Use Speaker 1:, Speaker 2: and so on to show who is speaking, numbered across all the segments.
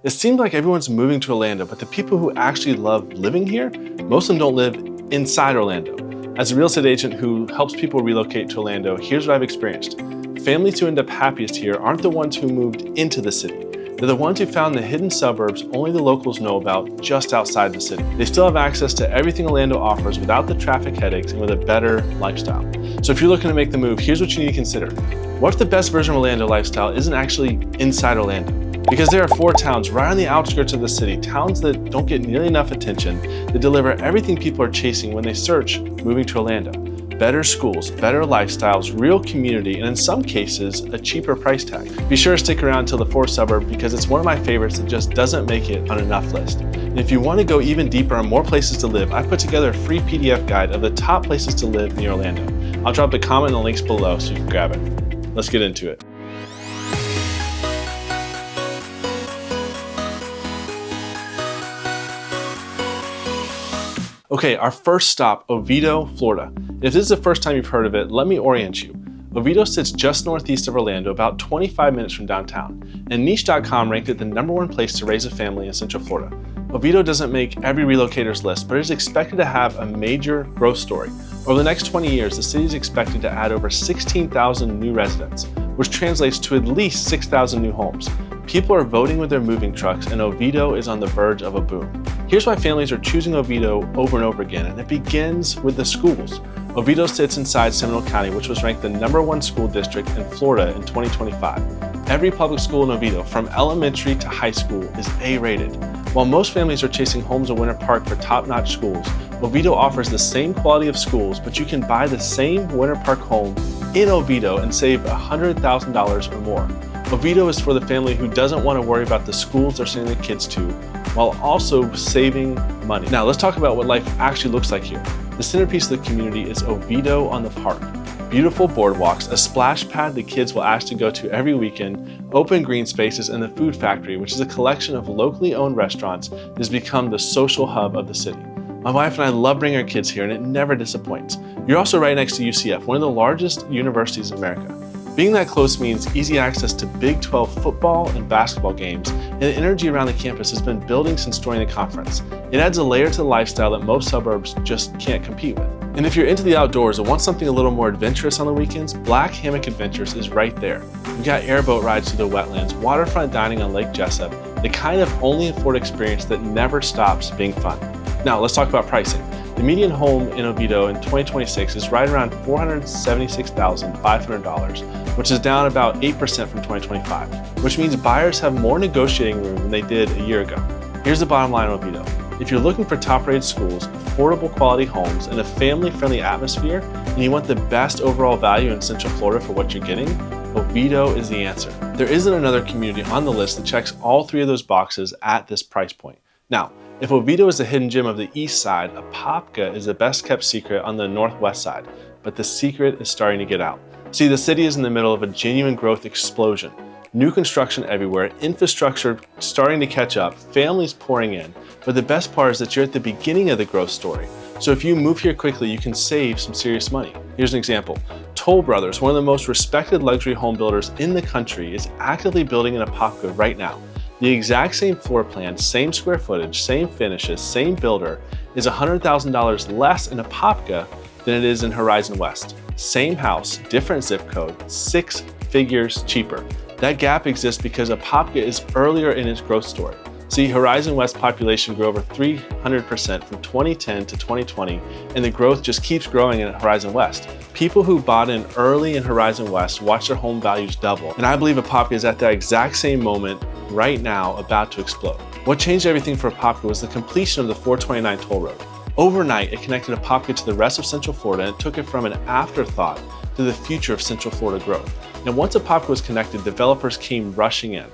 Speaker 1: It seems like everyone's moving to Orlando, but the people who actually love living here, most of them don't live inside Orlando. As a real estate agent who helps people relocate to Orlando, here's what I've experienced. Families who end up happiest here aren't the ones who moved into the city. They're the ones who found the hidden suburbs only the locals know about just outside the city. They still have access to everything Orlando offers without the traffic headaches and with a better lifestyle. So if you're looking to make the move, here's what you need to consider. What if the best version of Orlando lifestyle isn't actually inside Orlando? Because there are 4 towns right on the outskirts of the city, towns that don't get nearly enough attention, that deliver everything people are chasing when they search moving to Orlando. Better schools, better lifestyles, real community, and in some cases, a cheaper price tag. Be sure to stick around until the 4th suburb because it's one of my favorites that just doesn't make it on enough list. And if you want to go even deeper on more places to live, I put together a free PDF guide of the top places to live near Orlando. I'll drop the comment and the links below so you can grab it. Let's get into it. Okay, our first stop, Oviedo, Florida. If this is the first time you've heard of it, let me orient you. Oviedo sits just northeast of Orlando, about 25 minutes from downtown, and Niche.com ranked it the #1 place to raise a family in Central Florida. Oviedo doesn't make every relocator's list, but is expected to have a major growth story. Over the next 20 years, the city is expected to add over 16,000 new residents, which translates to at least 6,000 new homes. People are voting with their moving trucks, and Oviedo is on the verge of a boom. Here's why families are choosing Oviedo over and over again, and it begins with the schools. Oviedo sits inside Seminole County, which was ranked the #1 school district in Florida in 2025. Every public school in Oviedo, from elementary to high school, is A-rated. While most families are chasing homes in Winter Park for top-notch schools, Oviedo offers the same quality of schools, but you can buy the same Winter Park home in Oviedo and save $100,000 or more. Oviedo is for the family who doesn't want to worry about the schools they're sending their kids to, while also saving money. Now let's talk about what life actually looks like here. The centerpiece of the community is Oviedo on the Park. Beautiful boardwalks, a splash pad the kids will ask to go to every weekend, open green spaces, and the Food Factory, which is a collection of locally owned restaurants that has become the social hub of the city. My wife and I love bringing our kids here, and it never disappoints. You're also right next to UCF, one of the largest universities in America. Being that close means easy access to Big 12 football and basketball games, and the energy around the campus has been building since joining the conference. It adds a layer to the lifestyle that most suburbs just can't compete with. And if you're into the outdoors and want something a little more adventurous on the weekends, Black Hammock Adventures is right there. We've got airboat rides through the wetlands, waterfront dining on Lake Jessup, the kind of only in Florida experience that never stops being fun. Now let's talk about pricing. The median home in Oviedo in 2026 is right around $476,500, which is down about 8% from 2025, which means buyers have more negotiating room than they did a year ago. Here's the bottom line on Oviedo. If you're looking for top-rated schools, affordable quality homes, and a family-friendly atmosphere, and you want the best overall value in Central Florida for what you're getting, Oviedo is the answer. There isn't another community on the list that checks all 3 of those boxes at this price point. Now, if Oviedo is the hidden gem of the east side, Apopka is the best kept secret on the northwest side, but the secret is starting to get out. See, the city is in the middle of a genuine growth explosion. New construction everywhere, infrastructure starting to catch up, families pouring in, but the best part is that you're at the beginning of the growth story. So if you move here quickly, you can save some serious money. Here's an example. Toll Brothers, one of the most respected luxury home builders in the country, is actively building in Apopka right now. The exact same floor plan, same square footage, same finishes, same builder is $100,000 less in Apopka than it is in Horizon West. Same house, different zip code, 6 figures cheaper. That gap exists because Apopka is earlier in its growth story. See, Horizon West population grew over 300% from 2010 to 2020, and the growth just keeps growing in Horizon West. People who bought in early in Horizon West watch their home values double, and I believe Apopka is at that exact same moment right now about to explode. What changed everything for Apopka was the completion of the 429 toll road. Overnight, it connected Apopka to the rest of Central Florida and took it from an afterthought to the future of Central Florida growth. And once Apopka was connected, developers came rushing in.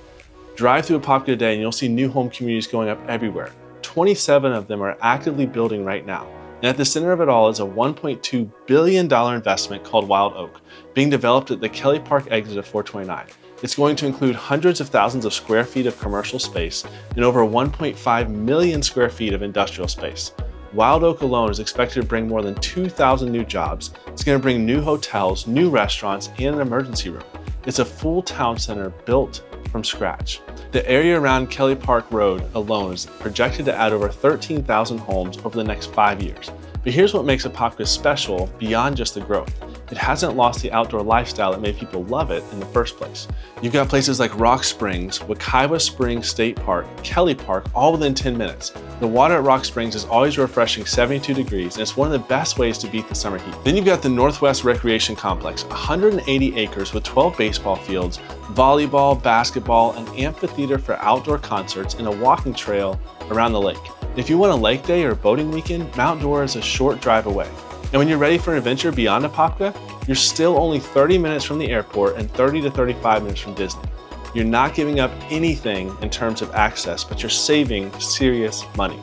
Speaker 1: Drive through Apopka today and you'll see new home communities going up everywhere. 27 of them are actively building right now. And at the center of it all is a $1.2 billion investment called Wild Oak, being developed at the Kelly Park exit of 429. It's going to include hundreds of thousands of square feet of commercial space and over 1.5 million square feet of industrial space. Wild Oak alone is expected to bring more than 2,000 new jobs. It's going to bring new hotels, new restaurants, and an emergency room. It's a full town center built from scratch. The area around Kelly Park Road alone is projected to add over 13,000 homes over the next 5 years. But here's what makes Apopka special beyond just the growth. It hasn't lost the outdoor lifestyle that made people love it in the first place. You've got places like Rock Springs, Wekiwa Springs State Park, Kelly Park, all within 10 minutes. The water at Rock Springs is always refreshing 72 degrees, and it's one of the best ways to beat the summer heat. Then you've got the Northwest Recreation Complex, 180 acres with 12 baseball fields, volleyball, basketball, an amphitheater for outdoor concerts, and a walking trail around the lake. If you want a lake day or a boating weekend, Mount Dora is a short drive away. And when you're ready for an adventure beyond Apopka, you're still only 30 minutes from the airport and 30 to 35 minutes from Disney. You're not giving up anything in terms of access, but you're saving serious money.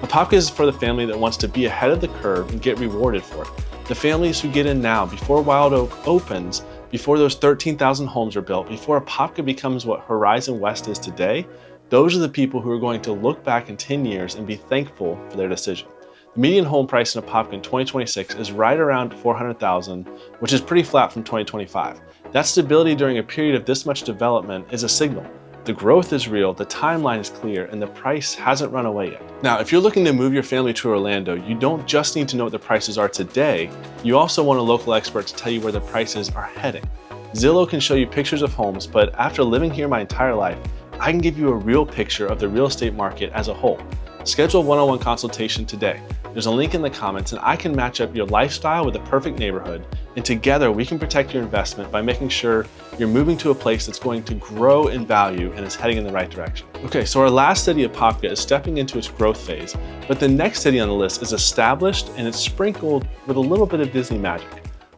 Speaker 1: Apopka is for the family that wants to be ahead of the curve and get rewarded for it. The families who get in now, before Wild Oak opens, before those 13,000 homes are built, before Apopka becomes what Horizon West is today, those are the people who are going to look back in 10 years and be thankful for their decision. The median home price in Apopka in 2026 is right around $400,000, which is pretty flat from 2025. That stability during a period of this much development is a signal. The growth is real, the timeline is clear, and the price hasn't run away yet. Now, if you're looking to move your family to Orlando, you don't just need to know what the prices are today, you also want a local expert to tell you where the prices are heading. Zillow can show you pictures of homes, but after living here my entire life, I can give you a real picture of the real estate market as a whole. Schedule a one-on-one consultation today. There's a link in the comments, and I can match up your lifestyle with the perfect neighborhood, and together we can protect your investment by making sure you're moving to a place that's going to grow in value and is heading in the right direction. Okay, so our last city, Apopka, is stepping into its growth phase, but the next city on the list is established and it's sprinkled with a little bit of Disney magic.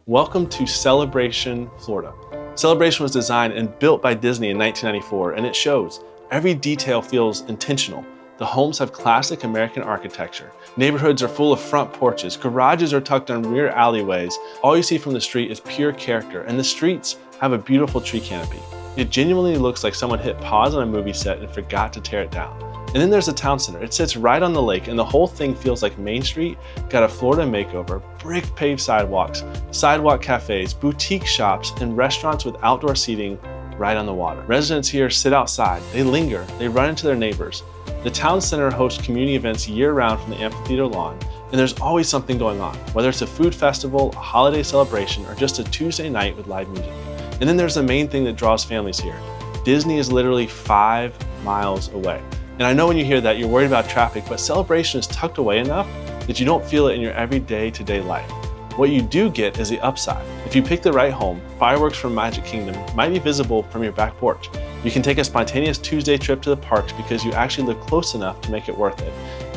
Speaker 1: Welcome to Celebration, Florida. Celebration was designed and built by Disney in 1994, and it shows. Every detail feels intentional. The homes have classic American architecture. Neighborhoods are full of front porches. Garages are tucked on rear alleyways. All you see from the street is pure character, and the streets have a beautiful tree canopy. It genuinely looks like someone hit pause on a movie set and forgot to tear it down. And then there's the town center. It sits right on the lake, and the whole thing feels like Main Street got a Florida makeover. Brick paved sidewalks, sidewalk cafes, boutique shops, and restaurants with outdoor seating right on the water. Residents here sit outside, they linger, they run into their neighbors. The town center hosts community events year-round from the amphitheater lawn, and there's always something going on, whether it's a food festival, a holiday celebration, or just a Tuesday night with live music. And then there's the main thing that draws families here. Disney is literally 5 miles away. And I know when you hear that, you're worried about traffic, but Celebration is tucked away enough that you don't feel it in your everyday to-day life. What you do get is the upside. If you pick the right home, fireworks from Magic Kingdom might be visible from your back porch. You can take a spontaneous Tuesday trip to the parks because you actually live close enough to make it worth it.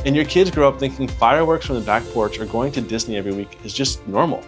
Speaker 1: And your kids grow up thinking fireworks from the back porch or going to Disney every week is just normal.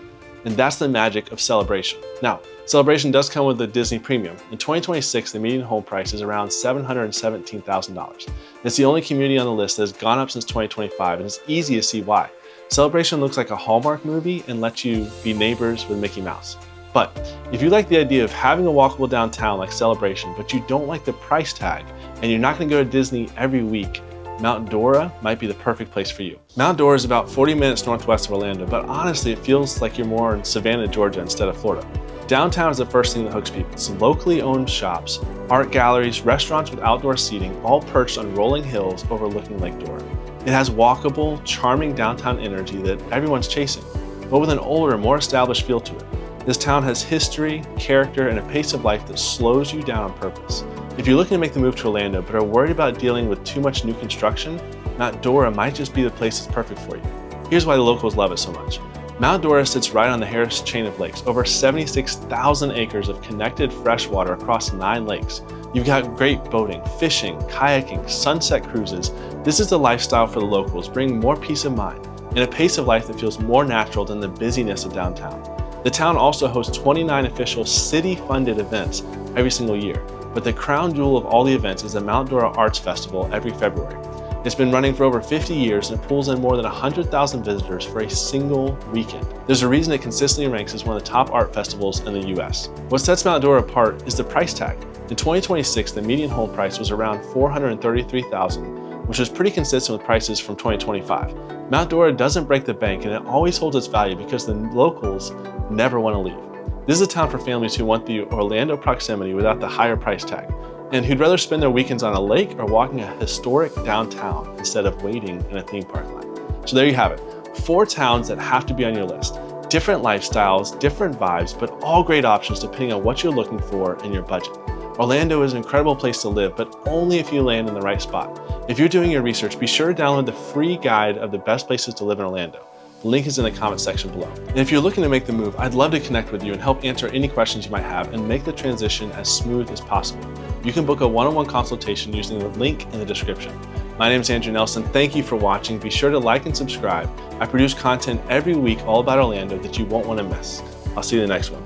Speaker 1: And that's the magic of Celebration. Now, Celebration does come with a Disney premium. In 2026, the median home price is around $717,000. It's the only community on the list that has gone up since 2025, and it's easy to see why. Celebration looks like a Hallmark movie and lets you be neighbors with Mickey Mouse. But if you like the idea of having a walkable downtown like Celebration, but you don't like the price tag, and you're not going to go to Disney every week, Mount Dora might be the perfect place for you. Mount Dora is about 40 minutes northwest of Orlando, but honestly, it feels like you're more in Savannah, Georgia instead of Florida. Downtown is the first thing that hooks people. Some locally owned shops, art galleries, restaurants with outdoor seating, all perched on rolling hills overlooking Lake Dora. It has walkable, charming downtown energy that everyone's chasing, but with an older, more established feel to it. This town has history, character, and a pace of life that slows you down on purpose. If you're looking to make the move to Orlando but are worried about dealing with too much new construction, Mount Dora might just be the place that's perfect for you. Here's why the locals love it so much. Mount Dora sits right on the Harris chain of lakes, over 76,000 acres of connected freshwater across 9 lakes. You've got great boating, fishing, kayaking, sunset cruises. This is the lifestyle for the locals, bringing more peace of mind and a pace of life that feels more natural than the busyness of downtown. The town also hosts 29 official city-funded events every single year, but the crown jewel of all the events is the Mount Dora Arts Festival every February. It's been running for over 50 years and it pulls in more than 100,000 visitors for a single weekend. There's a reason it consistently ranks as one of the top art festivals in the US. What sets Mount Dora apart is the price tag. In 2026, the median home price was around $433,000, which is pretty consistent with prices from 2025. Mount Dora doesn't break the bank, and it always holds its value because the locals never want to leave. This is a town for families who want the Orlando proximity without the higher price tag. and who'd rather spend their weekends on a lake or walking a historic downtown instead of waiting in a theme park line. So there you have it, 4 towns that have to be on your list. Different lifestyles, different vibes, but all great options depending on what you're looking for and your budget. Orlando is an incredible place to live, but only if you land in the right spot. If you're doing your research, be sure to download the free guide of the best places to live in Orlando. The link is in the comment section below. And if you're looking to make the move, I'd love to connect with you and help answer any questions you might have and make the transition as smooth as possible. You can book a one-on-one consultation using the link in the description. My name is Andrew Nelson. Thank you for watching. Be sure to like and subscribe. I produce content every week all about Orlando that you won't want to miss. I'll see you in the next one.